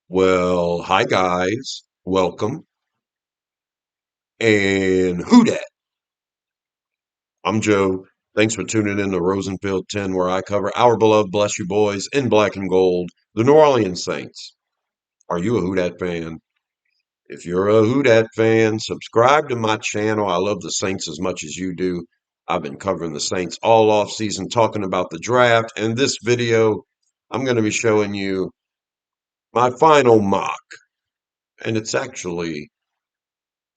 Well, hi guys, welcome, and who dat? I'm Joe. Thanks for tuning in to Rosenfield 10, where I cover our beloved Bless You Boys in black and gold, the New Orleans Saints. Are you a Who Dat fan? If you're a Who Dat fan, subscribe to my channel. I love the Saints as much as you do. I've been covering the Saints all off season, talking about the draft, and this video, I'm going to be showing you my final mock, and it's actually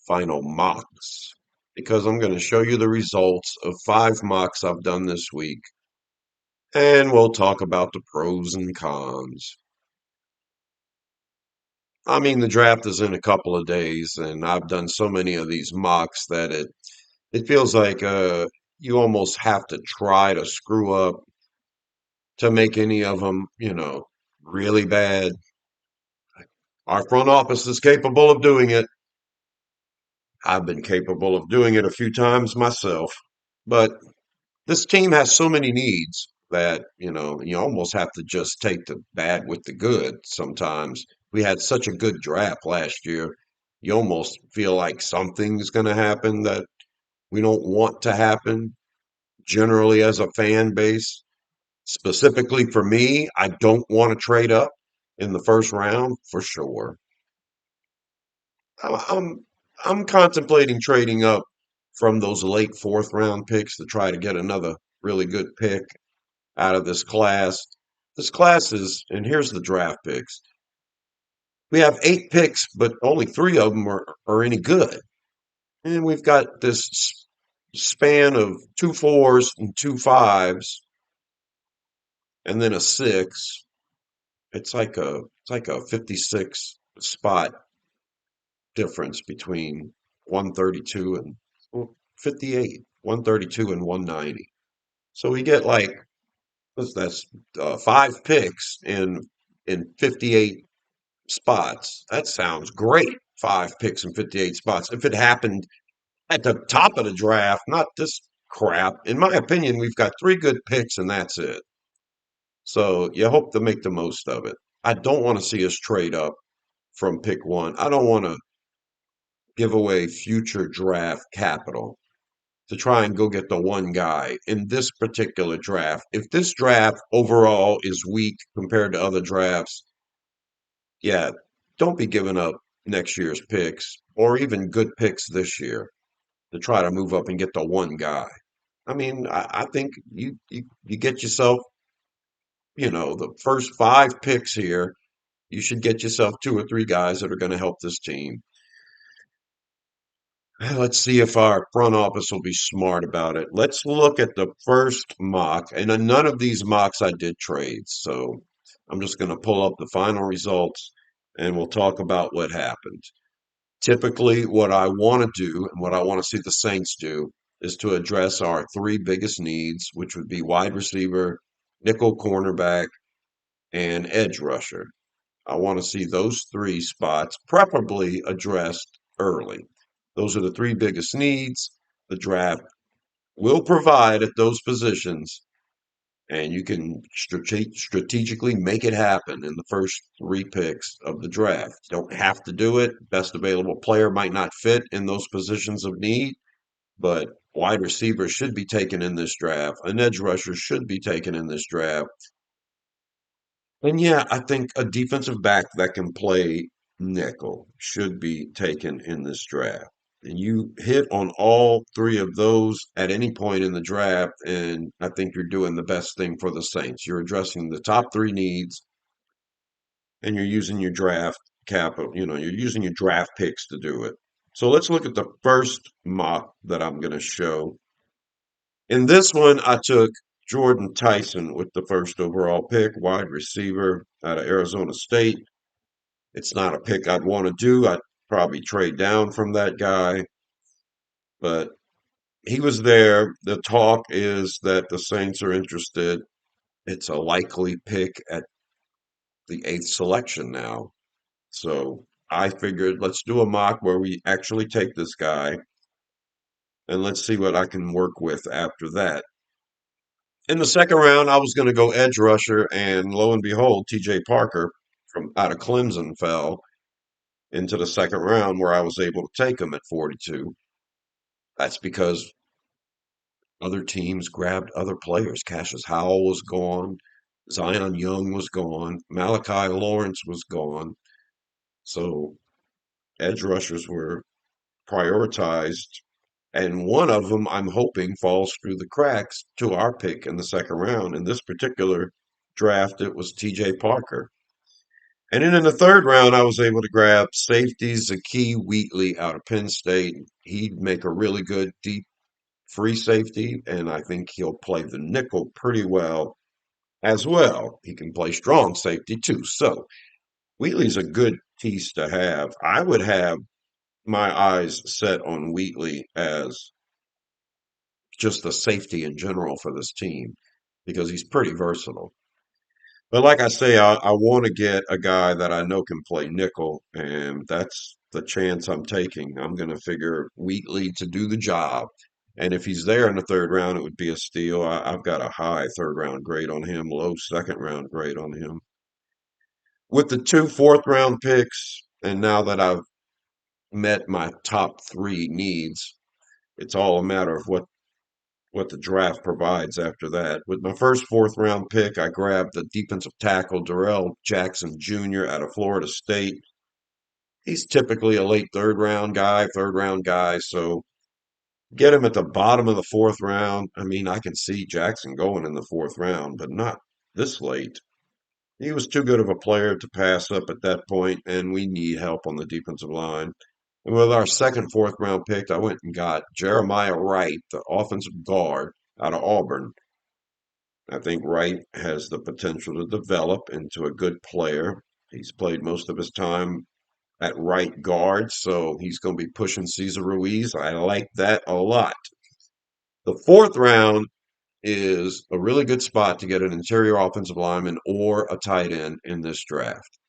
final mocks because I'm going to show you the results of 5 mocks I've done this week, and we'll talk about the pros and cons. I mean, the draft is in a couple of days, and I've done so many of these mocks that it feels like you almost have to try to screw up to make any of them, really bad. Our front office is capable of doing it. I've been capable of doing it a few times myself, but this team has so many needs that, you almost have to just take the bad with the good sometimes. We had such a good draft last year. You almost feel like something's going to happen that we don't want to happen generally as a fan base. Specifically for me, I don't want to trade up in the first round for sure. I- I'm I'm contemplating trading up from those late fourth round picks to try to get another really good pick out of this class. This class is, and here's the draft picks. We have 8 picks, but only 3 of them are any good. And we've got this span of 2 4s and 2 5s, and then a 6. It's like a 56 spot difference between 132 and 58, 132 and 190. So we get like that's 5 picks in 58 spots. That sounds great. 5 picks and 58 spots. If it happened at the top of the draft, not this crap. In my opinion, we've got 3 good picks and that's it. So you hope to make the most of it. I don't want to see us trade up from pick one. I don't want to give away future draft capital to try and go get the one guy in this particular draft. If this draft overall is weak compared to other drafts, yeah, don't be giving up next year's picks or even good picks this year to try to move up and get the one guy. I mean, I think you get yourself, the first 5 picks here, you should get yourself 2 or 3 guys that are going to help this team. Let's see if our front office will be smart about it. Let's look at the first mock, and in none of these mocks I did trades, so I'm just going to pull up the final results and we'll talk about what happened. Typically, what I want to do and what I want to see the Saints do is to address our 3 biggest needs, which would be wide receiver, nickel cornerback, and edge rusher. I want to see those 3 spots preferably addressed early. Those are the 3 biggest needs. The draft will provide at those positions, and you can strategically make it happen in the first 3 picks of the draft. You don't have to do it. Best available player might not fit in those positions of need, but wide receiver should be taken in this draft. An edge rusher should be taken in this draft. And yeah, I think a defensive back that can play nickel should be taken in this draft. And you hit on all 3 of those at any point in the draft, and I think you're doing the best thing for the Saints. You're addressing the top 3 needs, and you're using your draft capital, you're using your draft picks to do it. So let's look at the first mock that I'm going to show. In this one, I took Jordan Tyson with the first overall pick, wide receiver out of Arizona State. It's not a pick I'd want to do. I'd probably trade down from that guy, but he was there. The talk is that the Saints are interested. It's a likely pick at the 8th selection now. So I figured let's do a mock where we actually take this guy and let's see what I can work with after that. In the second round, I was going to go edge rusher, and lo and behold, TJ Parker from out of Clemson fell into the second round where I was able to take him at 42. That's because other teams grabbed other players. Cassius Howell was gone. Zion Young was gone. Malachi Lawrence was gone. So edge rushers were prioritized. And one of them, I'm hoping, falls through the cracks to our pick in the second round. In this particular draft, it was TJ Parker. And then in the third round, I was able to grab safety Zakee Wheatley out of Penn State. He'd make a really good deep free safety, and I think he'll play the nickel pretty well as well. He can play strong safety too. So Wheatley's a good piece to have. I would have my eyes set on Wheatley as just the safety in general for this team because he's pretty versatile. But like I say, I want to get a guy that I know can play nickel, and that's the chance I'm taking. I'm going to figure Wheatley to do the job. And if he's there in the third round, it would be a steal. I've got a high third round grade on him, low second round grade on him. With the two fourth round picks, and now that I've met my top three needs, it's all a matter of what the draft provides after that. With my first fourth round pick, I grabbed the defensive tackle Darrell Jackson Jr. out of Florida State. He's typically a late third round guy. So get him at the bottom of the fourth round. I mean, I can see Jackson going in the fourth round, but not this late. He was too good of a player to pass up at that point, and we need help on the defensive line. And with our second, fourth round pick, I went and got Jeremiah Wright, the offensive guard out of Auburn. I think Wright has the potential to develop into a good player. He's played most of his time at right guard, so he's going to be pushing Cesar Ruiz. I like that a lot. The fourth round is a really good spot to get an interior offensive lineman or a tight end in this draft.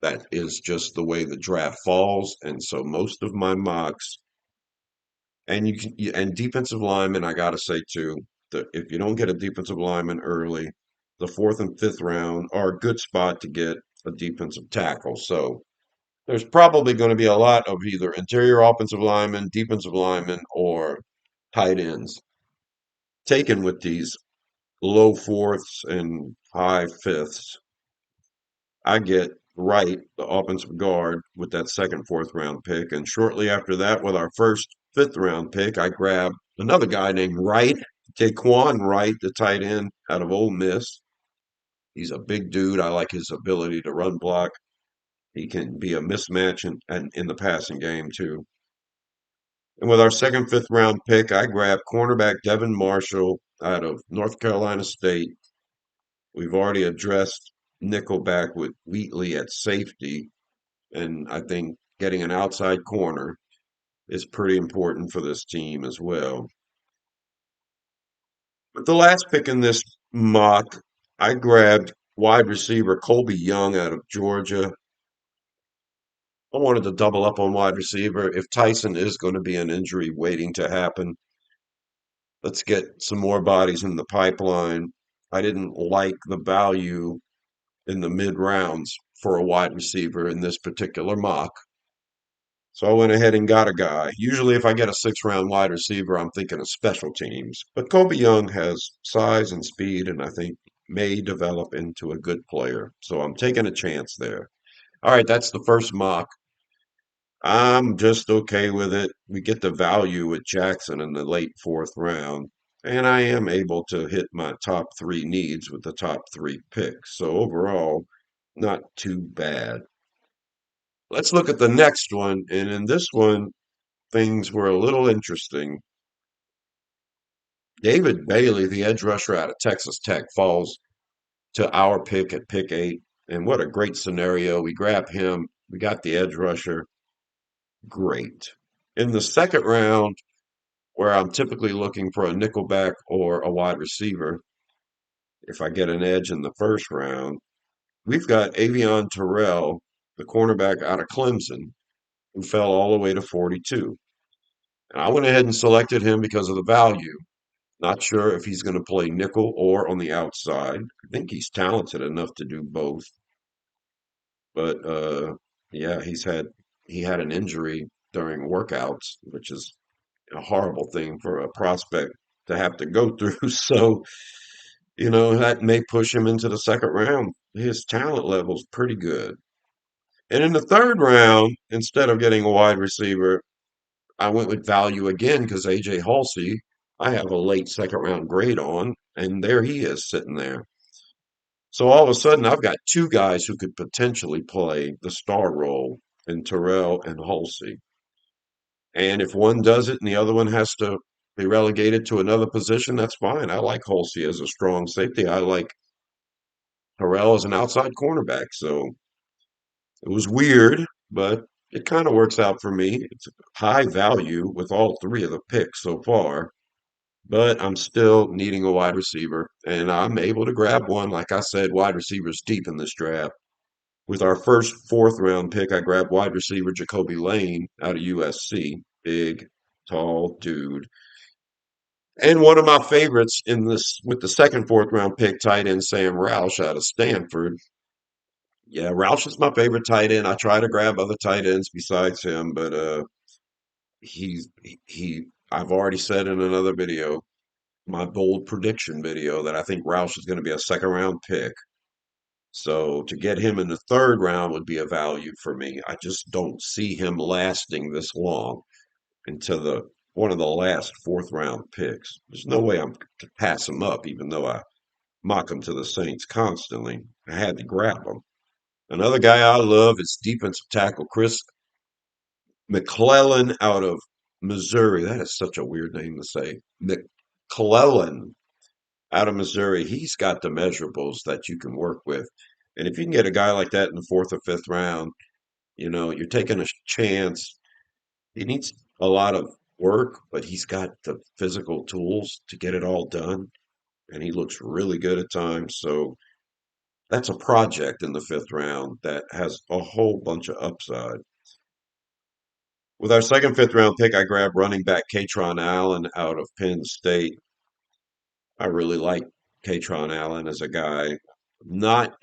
That is just the way the draft falls, and so most of my mocks and defensive lineman, I gotta say too, that if you don't get a defensive lineman early, the fourth and fifth round are a good spot to get a defensive tackle. So there's probably going to be a lot of either interior offensive linemen, defensive linemen, or tight ends taken with these low fourths and high fifths. I get Wright, the offensive guard, with that second, fourth round pick. And shortly after that, with our first fifth round pick, I grab another guy named Wright, Taquan Wright, the tight end out of Ole Miss. He's a big dude. I like his ability to run block. He can be a mismatch in the passing game, too. And with our second, fifth round pick, I grab cornerback Devin Marshall out of North Carolina State. We've already addressed nickelback with Wheatley at safety. And I think getting an outside corner is pretty important for this team as well. But the last pick in this mock, I grabbed wide receiver Colby Young out of Georgia. I wanted to double up on wide receiver. If Tyson is going to be an injury waiting to happen, let's get some more bodies in the pipeline. I didn't like the value in the mid rounds for a wide receiver in this particular mock. So I went ahead and got a guy. Usually, if I get a six-round wide receiver, I'm thinking of special teams. But Kobe Young has size and speed, and I think may develop into a good player. So I'm taking a chance there. All right, that's the first mock. I'm just okay with it. We get the value with Jackson in the late fourth round, and I am able to hit my top three needs with the top three picks. So overall, not too bad. Let's look at the next one. And in this one, things were a little interesting. David Bailey, the edge rusher out of Texas Tech, falls to our pick at pick 8. And what a great scenario. We grab him. We got the edge rusher. Great. In the second round, where I'm typically looking for a nickelback or a wide receiver, if I get an edge in the first round, we've got Avion Terrell, the cornerback out of Clemson, who fell all the way to 42. And I went ahead and selected him because of the value. Not sure if he's going to play nickel or on the outside. I think he's talented enough to do both. But yeah, he had an injury during workouts, which is a horrible thing for a prospect to have to go through. So, that may push him into the second round. His talent level's pretty good. And in the third round, instead of getting a wide receiver, I went with value again because AJ Halsey, I have a late second round grade on, and there he is sitting there. So all of a sudden, I've got two guys who could potentially play the star role in Terrell and Halsey. And if one does it and the other one has to be relegated to another position, that's fine. I like Halsey as a strong safety. I like Terrell as an outside cornerback. So it was weird, but it kind of works out for me. It's high value with all three of the picks so far, but I'm still needing a wide receiver, and I'm able to grab one. Like I said, wide receivers deep in this draft. With our first fourth round pick, I grabbed wide receiver Jacoby Lane out of USC. Big, tall dude. And one of my favorites in this with the second, fourth round pick, tight end Sam Roush out of Stanford. Yeah, Roush is my favorite tight end. I try to grab other tight ends besides him, but I've already said in another video, my bold prediction video, that I think Roush is going to be a second round pick. So to get him in the third round would be a value for me. I just don't see him lasting this long into the one of the last fourth round picks. There's no way I'm to pass him up, even though I mock him to the Saints constantly. I had to grab him. Another guy I love is defensive tackle Chris McClellan out of Missouri. That is such a weird name to say. McClellan out of Missouri. He's got the measurables that you can work with. And if you can get a guy like that in the fourth or fifth round, you're taking a chance. He needs a lot of work, but he's got the physical tools to get it all done. And he looks really good at times. So that's a project in the fifth round that has a whole bunch of upside. With our second, fifth round pick, I grabbed running back Katron Allen out of Penn State. I really like Katron Allen as a guy. Not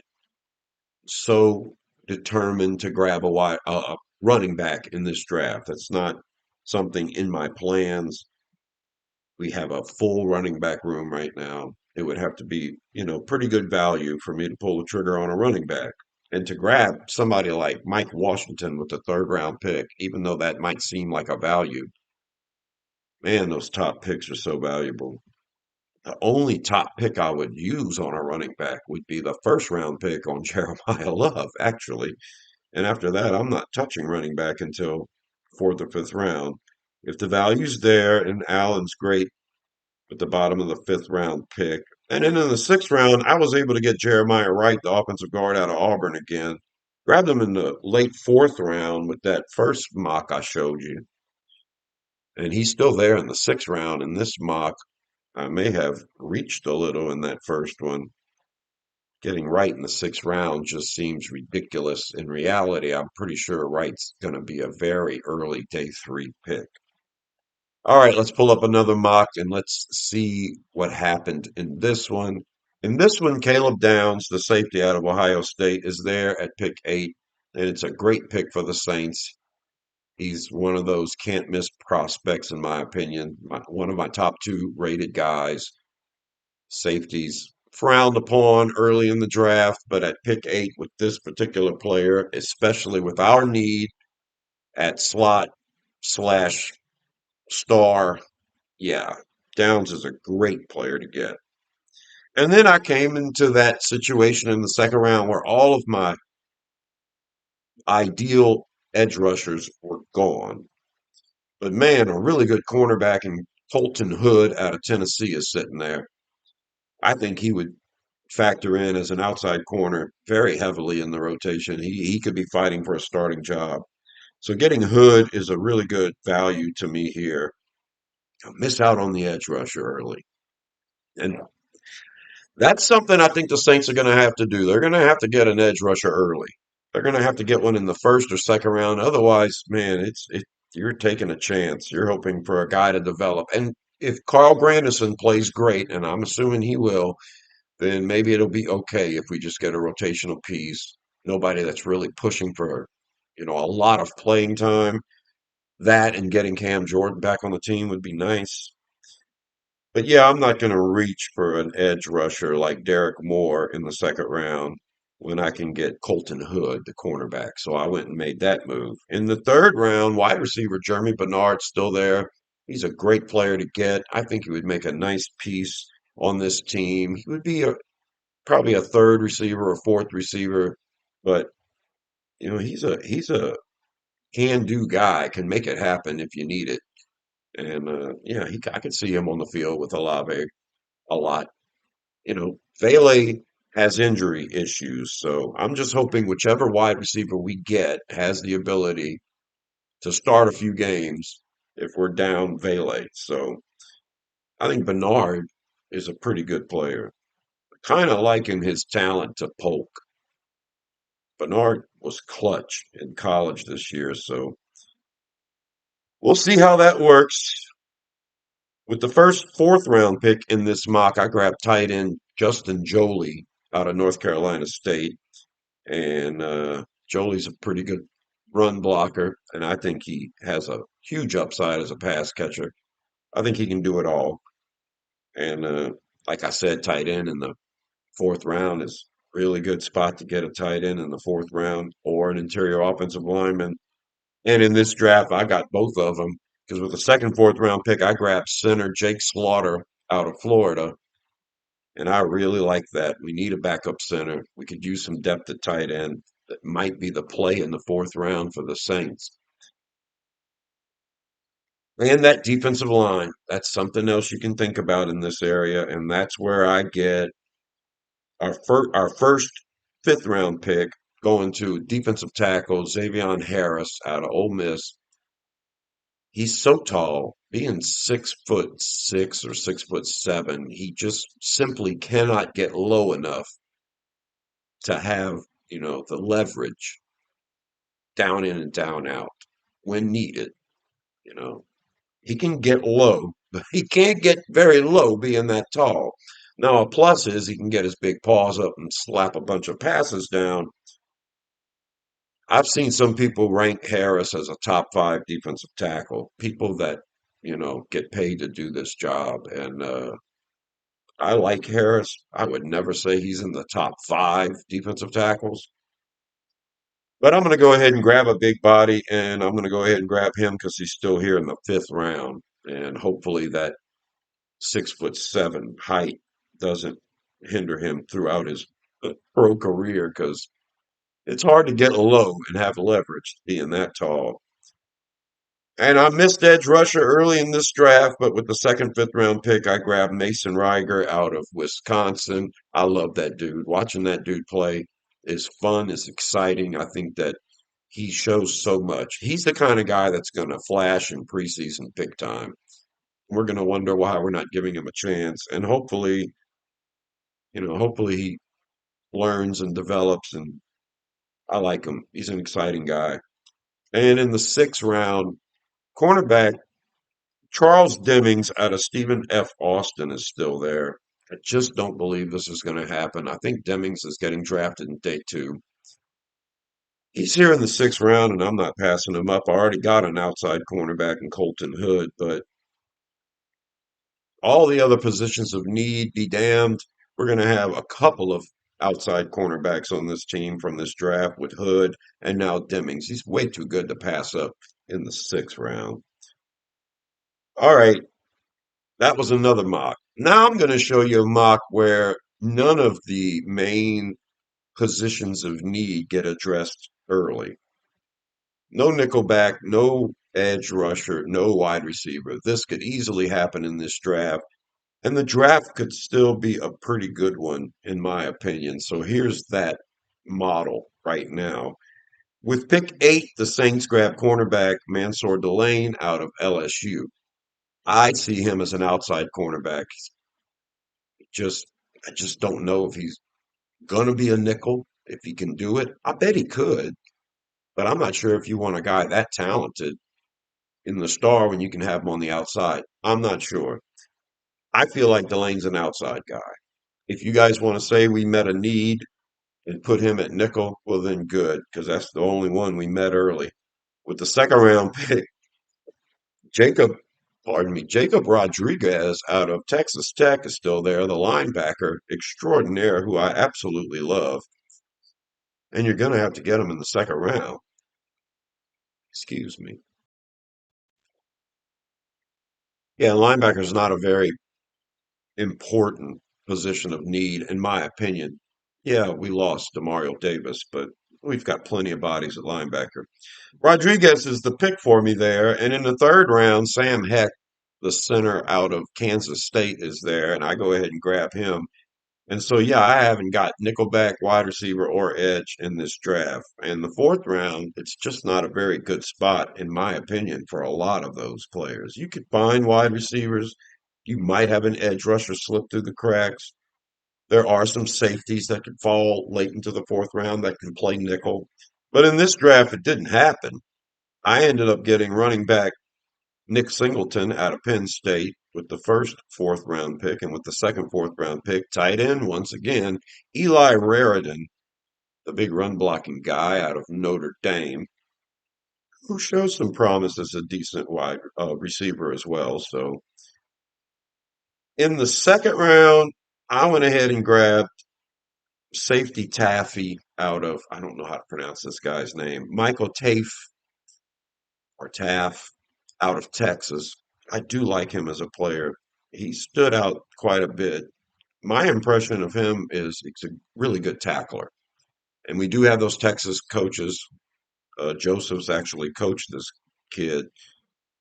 so determined to grab a running back in this draft. That's not something in my plans. We have a full running back room right now. It would have to be, pretty good value for me to pull the trigger on a running back. And to grab somebody like Mike Washington with the third round pick, even though that might seem like a value, man, those top picks are so valuable. The only top pick I would use on a running back would be the first round pick on Jeremiah Love, actually. And after that, I'm not touching running back until fourth or fifth round. If the value's there and Allen's great at the bottom of the fifth round pick. And then in the sixth round, I was able to get Jeremiah Wright, the offensive guard out of Auburn again. Grabbed him in the late fourth round with that first mock I showed you. And he's still there in the sixth round. In this mock, I may have reached a little in that first one. Getting Wright in the sixth round just seems ridiculous. In reality, I'm pretty sure Wright's going to be a very early day three pick. All right, let's pull up another mock and let's see what happened in this one. In this one, Caleb Downs, the safety out of Ohio State, is there at pick 8, and it's a great pick for the Saints. He's one of those can't miss prospects, in my opinion. One of my top 2 rated guys. Safeties frowned upon early in the draft, but at pick 8 with this particular player, especially with our need at slot slash star, yeah, Downs is a great player to get. And then I came into that situation in the second round where all of my ideal edge rushers were gone. But man, a really good cornerback in Colton Hood out of Tennessee is sitting there. I think he would factor in as an outside corner very heavily in the rotation. He could be fighting for a starting job. So getting Hood is a really good value to me here. I miss out on the edge rusher early. And that's something I think the Saints are going to have to do. They're going to have to get an edge rusher early. They're going to have to get one in the first or second round. Otherwise, man, you're taking a chance. You're hoping for a guy to develop. And if Carl Granderson plays great, and I'm assuming he will, then maybe it'll be okay if we just get a rotational piece. Nobody that's really pushing for, a lot of playing time. That and getting Cam Jordan back on the team would be nice. But yeah, I'm not going to reach for an edge rusher like Derek Moore in the second round when I can get Colton Hood, the cornerback. So I went and made that move. In the third round, wide receiver Jeremy Bernard's still there. He's a great player to get. I think he would make a nice piece on this team. He would be probably a third receiver or fourth receiver, but he's a can-do guy, can make it happen if you need it. And yeah, I could see him on the field with Olave a lot. Vele has injury issues, so I'm just hoping whichever wide receiver we get has the ability to start a few games if we're down Vele. So I think Bernard is a pretty good player. Kind of liken his talent to Polk. Bernard was clutch in college this year, so we'll see how that works. With the first fourth round pick in this mock, I grabbed tight end Justin Joly out of North Carolina State. And Jolie's a pretty good run blocker, and I think he has a huge upside as a pass catcher. I think he can do it all. And like I said, tight end in the fourth round is really good spot to get a tight end in the fourth round or an interior offensive lineman. And in this draft, I got both of them because with the second, fourth round pick, I grabbed center Jake Slaughter out of Florida. And I really like that. We need a backup center. We could use some depth at tight end. That might be the play in the fourth round for the Saints. And that defensive line, that's something else you can think about in this area. And that's where I get our first fifth round pick going to defensive tackle Xavier Harris out of Ole Miss. He's so tall, being 6'6" or 6'7", he just simply cannot get low enough to have, the leverage down in and down out when needed. You know, he can get low, but he can't get very low being that tall. Now, a plus is he can get his big paws up and slap a bunch of passes down. I've seen some people rank Harris as a top five defensive tackle, people that, get paid to do this job. And I like Harris. I would never say he's in the top five defensive tackles. But I'm going to go ahead and grab a big body, and I'm going to go ahead and grab him because he's still here in the fifth round. And hopefully that 6'7" height doesn't hinder him throughout his pro career because it's hard to get low and have leverage being that tall. And I missed edge rusher early in this draft, but with the second, fifth round pick, I grabbed Mason Riger out of Wisconsin. I love that dude. Watching that dude play is fun, is exciting. I think that he shows so much. He's the kind of guy that's going to flash in preseason big time. We're going to wonder why we're not giving him a chance. And hopefully he learns and develops. And I like him. He's an exciting guy. And in the sixth round, cornerback Charles Demings out of Stephen F. Austin is still there. I just don't believe this is going to happen. I think Demings is getting drafted in day two. He's here in the sixth round, and I'm not passing him up. I already got an outside cornerback in Colton Hood, but all the other positions of need be damned. We're going to have a couple of outside cornerbacks on this team from this draft with Hood and now Demings. He's way too good to pass up in the sixth round. All right, that was another mock. Now I'm going to show you a mock where none of the main positions of need get addressed early. No nickelback, no edge rusher, no wide receiver. This could easily happen in this draft. And the draft could still be a pretty good one, in my opinion. So here's that model right now. With pick 8, the Saints grab cornerback Mansour Delane out of LSU. I see him as an outside cornerback. Just I just don't know if he's gonna be a nickel, if he can do it. I bet he could, but I'm not sure if you want a guy that talented in the star when you can have him on the outside. I'm not sure. I feel like Delane's an outside guy. If you guys want to say we met a need, and put him at nickel, well then good, because that's the only one we met early. With the second round pick, Jacob, pardon me, Jacob Rodriguez out of Texas Tech is still there, the linebacker extraordinaire who I absolutely love. And you're going to have to get him in the second round. Excuse me. Yeah, linebacker is not a very important position of need, in my opinion. Yeah, we lost Demario Davis, but we've got plenty of bodies at linebacker. Rodriguez is the pick for me there. And in the third round, Sam Heck, the center out of Kansas State, is there. And I go ahead and grab him. And so, yeah, I haven't got nickelback, wide receiver, or edge in this draft. And the fourth round, it's just not a very good spot, in my opinion, for a lot of those players. You could find wide receivers. You might have an edge rusher slip through the cracks. There are some safeties that could fall late into the fourth round that can play nickel. But in this draft, it didn't happen. I ended up getting running back Nick Singleton out of Penn State with the first fourth round pick, and with the second fourth round pick, tight end once again, Eli Raridan, the big run blocking guy out of Notre Dame, who shows some promise as a decent wide receiver as well. So in the second round, I went ahead and grabbed safety Taffy out of, I don't know how to pronounce this guy's name, Michael Tafe or Taff out of Texas. I do like him as a player. He stood out quite a bit. My impression of him is he's a really good tackler. And we do have those Texas coaches. Joseph's actually coached this kid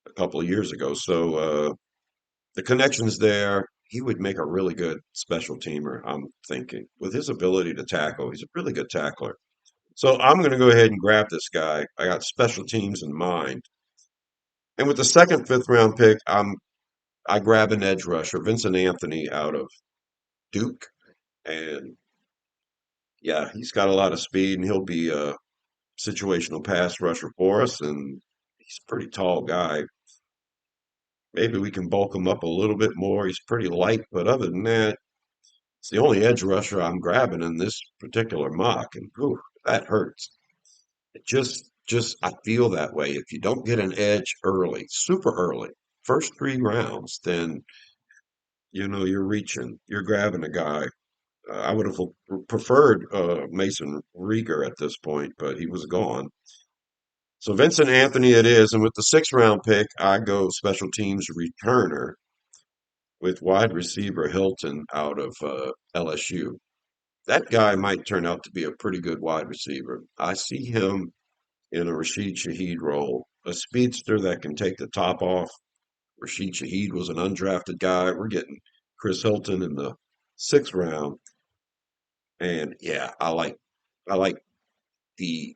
a couple of years ago. So the connection's there. He would make a really good special teamer, I'm thinking. With his ability to tackle, he's a really good tackler. So I'm going to go ahead and grab this guy. I got special teams in mind. And with the second, fifth round pick, I grab an edge rusher, Vincent Anthony out of Duke. And yeah, he's got a lot of speed and he'll be a situational pass rusher for us. And he's a pretty tall guy. Maybe we can bulk him up a little bit more. He's pretty light, but other than that, it's the only edge rusher I'm grabbing in this particular mock. And whew, that hurts. It just I feel that way. If you don't get an edge early, super early, first three rounds, then you're reaching, you're grabbing a guy. I would have preferred Mason Rieger at this point, but he was gone. So Vincent Anthony it is, and with the sixth round pick, I go special teams returner with wide receiver Hilton out of LSU. That guy might turn out to be a pretty good wide receiver. I see him in a Rashid Shaheed role, a speedster that can take the top off. Rashid Shaheed was an undrafted guy. We're getting Chris Hilton in the sixth round, and yeah, I like the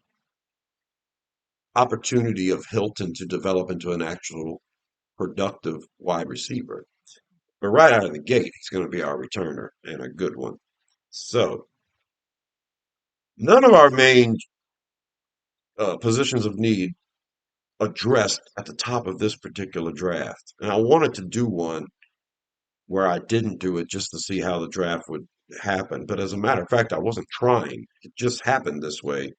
opportunity of Hilton to develop into an actual productive wide receiver. But right out of the gate, he's going to be our returner and a good one. So none of our main positions of need addressed at the top of this particular draft. And I wanted to do one where I didn't do it just to see how the draft would happen. But as a matter of fact, I wasn't trying. It just happened this way.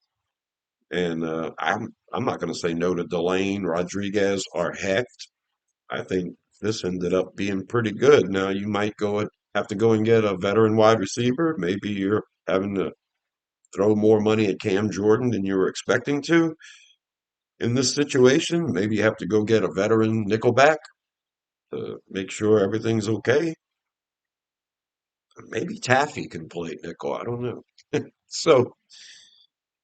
And I'm not going to say no to Delane, Rodriguez, or Hecht. I think this ended up being pretty good. Now you might have to go and get a veteran wide receiver. Maybe you're having to throw more money at Cam Jordan than you were expecting to. In this situation, maybe you have to go get a veteran nickelback to make sure everything's okay. Maybe Taffy can play nickel. I don't know. So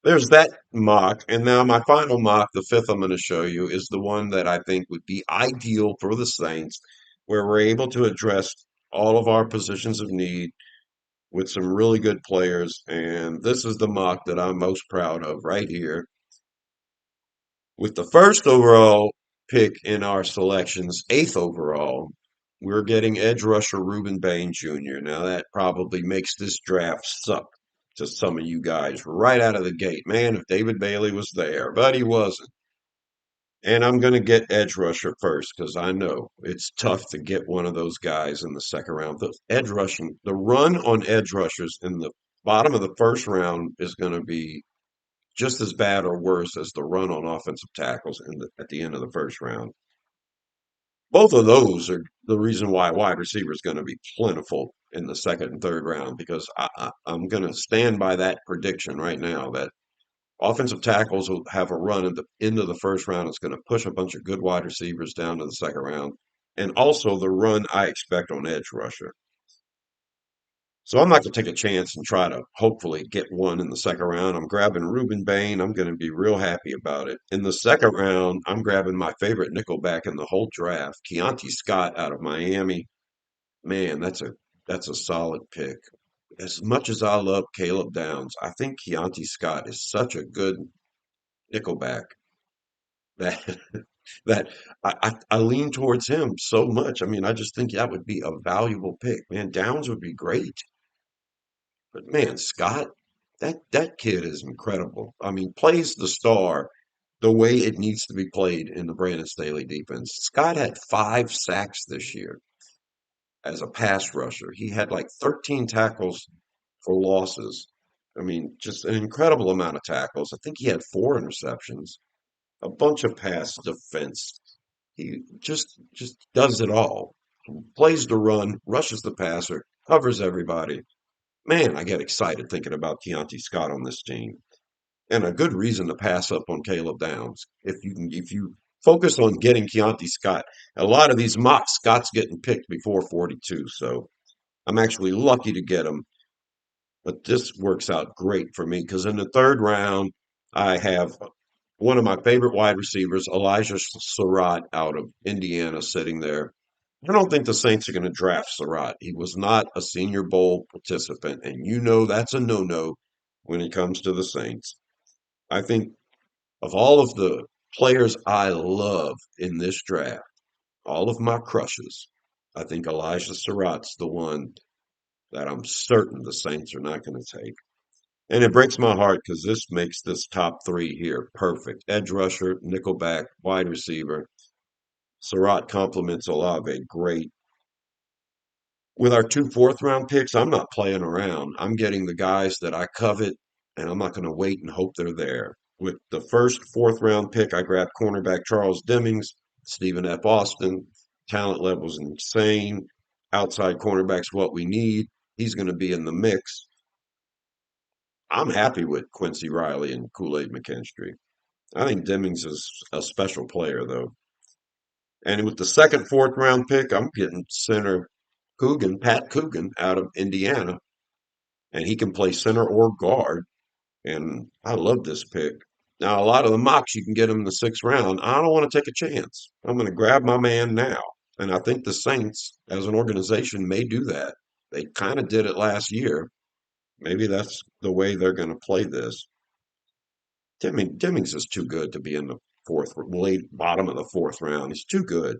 there's that mock. And now my final mock, the fifth I'm going to show you, is the one that I think would be ideal for the Saints, where we're able to address all of our positions of need with some really good players. And this is the mock that I'm most proud of right here. With the first overall pick in our selections, eighth overall, we're getting edge rusher Ruben Bain Jr. Now that probably makes this draft suck to some of you guys right out of the gate. Man, if David Bailey was there, but he wasn't. And I'm going to get edge rusher first because I know it's tough to get one of those guys in the second round. The edge rushing, the run on edge rushers in the bottom of the first round is going to be just as bad or worse as the run on offensive tackles at the end of the first round. Both of those are the reason why wide receiver is going to be plentiful in the second and third round because I'm going to stand by that prediction right now that offensive tackles will have a run at the end of the first round. It's going to push a bunch of good wide receivers down to the second round. And also the run I expect on edge rusher. So I'm not going to take a chance and try to hopefully get one in the second round. I'm grabbing Ruben Bain. I'm going to be real happy about it. In the second round, I'm grabbing my favorite nickelback in the whole draft, Keontae Scott out of Miami. Man, that's a solid pick. As much as I love Caleb Downs, I think Keontae Scott is such a good nickelback that that I lean towards him so much. I mean, I just think that would be a valuable pick. Man, Downs would be great. But man, Scott, that kid is incredible. I mean, plays the star the way it needs to be played in the Brandon Staley defense. Scott had 5 sacks this year as a pass rusher. He had like 13 tackles for losses. I mean, just an incredible amount of tackles. I think he had 4 interceptions, a bunch of pass defense. He just does it all. Plays the run, rushes the passer, covers everybody. Man, I get excited thinking about Keontae Scott on this team, and a good reason to pass up on Caleb Downs. If you focus on getting Keontae Scott, a lot of these mocks, Scott's getting picked before 42, so I'm actually lucky to get him. But this works out great for me because in the third round, I have one of my favorite wide receivers, Elijah Surratt out of Indiana, sitting there. I don't think the Saints are going to draft Surratt. He was not a Senior Bowl participant, and you know that's a no-no when it comes to the Saints. I think of all of the players I love in this draft, all of my crushes, I think Elijah Surratt's the one that I'm certain the Saints are not going to take. And it breaks my heart because this makes this top three here perfect. Edge rusher, nickelback, wide receiver. Surratt complements Olave great. With our 2 fourth-round picks, I'm not playing around. I'm getting the guys that I covet, and I'm not going to wait and hope they're there. With the first fourth-round pick, I grabbed cornerback Charles Demings, Stephen F. Austin. Talent level's insane. Outside cornerback's what we need. He's going to be in the mix. I'm happy with Quincy Riley and Kool-Aid McKinstry. I think Demings is a special player, though. And with the second, fourth-round pick, I'm getting center Coogan, Pat Coogan, out of Indiana, and he can play center or guard. And I love this pick. Now, a lot of the mocks, you can get him in the sixth round. I don't want to take a chance. I'm going to grab my man now. And I think the Saints, as an organization, may do that. They kind of did it last year. Maybe that's the way they're going to play this. Demings is too good to be in the late bottom of the fourth round. He's too good.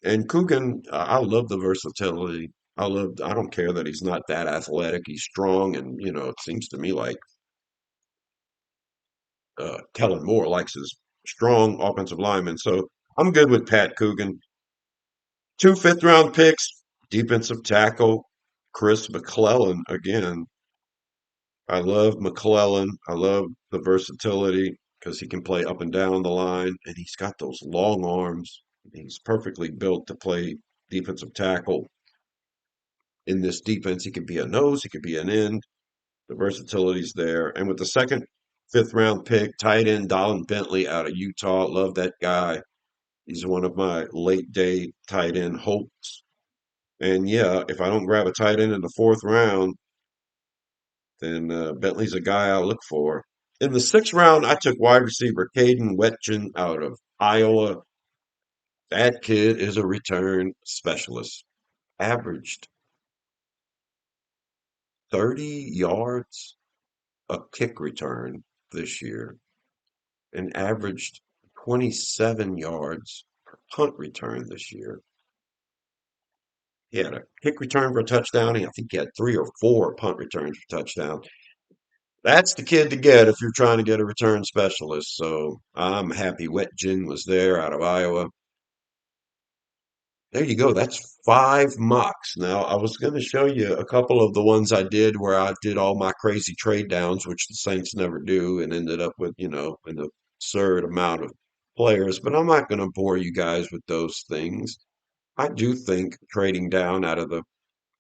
And Coogan, I love the versatility. I don't care that he's not that athletic. He's strong, and it seems to me like Kellen Moore likes his strong offensive linemen. So I'm good with Pat Coogan. 2 fifth-round picks, defensive tackle Chris McClellan again. I love McClellan. I love the versatility because he can play up and down the line, and he's got those long arms. He's perfectly built to play defensive tackle in this defense. He could be a nose, he could be an end. The versatility's there. And with the second, fifth-round pick, tight end Donald Bentley out of Utah. Love that guy. He's one of my late day tight end hopes. And yeah, if I don't grab a tight end in the fourth round, then Bentley's a guy I look for. In the sixth round, I took wide receiver Caden Wetjen out of Iowa. That kid is a return specialist. Averaged 30 yards a kick return this year and averaged 27 yards per punt return this year. He had a kick return for a touchdown. I think he had 3 or 4 punt returns for touchdown. That's the kid to get if you're trying to get a return specialist. So I'm happy Wetjen was there out of Iowa. There you go. That's five mocks. Now, I was going to show you a couple of the ones I did where I did all my crazy trade downs, which the Saints never do, and ended up with, an absurd amount of players. But I'm not going to bore you guys with those things. I do think trading down out of the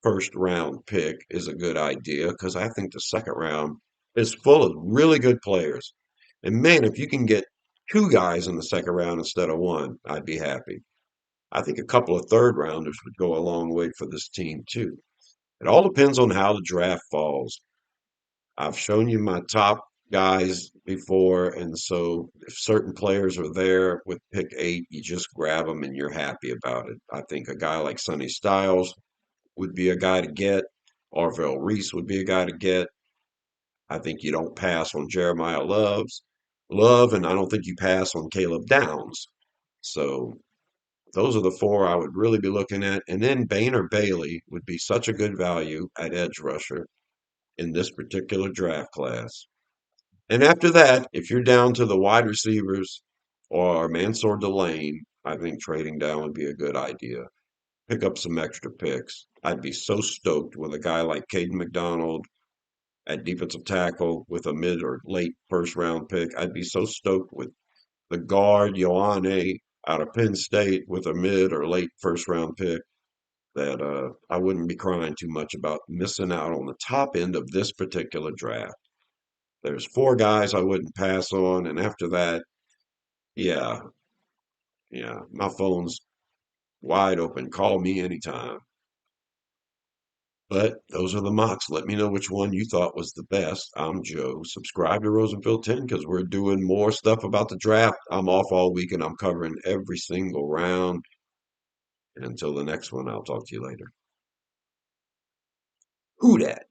first round pick is a good idea because I think the second round is full of really good players. And man, if you can get two guys in the second round instead of one, I'd be happy. I think a couple of third rounders would go a long way for this team too. It all depends on how the draft falls. I've shown you my top guys before, and so if certain players are there with pick 8, you just grab them and you're happy about it. I think a guy like Sonny Styles would be a guy to get. Arvell Reese would be a guy to get. I think you don't pass on Jeremiah Love, and I don't think you pass on Caleb Downs. So those are the four I would really be looking at. And then Bain or Bailey would be such a good value at edge rusher in this particular draft class. And after that, if you're down to the wide receivers or Mansour Delane, I think trading down would be a good idea. Pick up some extra picks. I'd be so stoked with a guy like Caden McDonald at defensive tackle with a mid or late first round pick. I'd be so stoked with the guard Ioane out of Penn State with a mid or late first round pick that I wouldn't be crying too much about missing out on the top end of this particular draft. There's four guys I wouldn't pass on, and after that, yeah, yeah, my phone's wide open. Call me anytime. But those are the mocks. Let me know which one you thought was the best. I'm Joe. Subscribe to Rosenfield 10 because we're doing more stuff about the draft. I'm off all week and I'm covering every single round. And until the next one, I'll talk to you later. Who dat?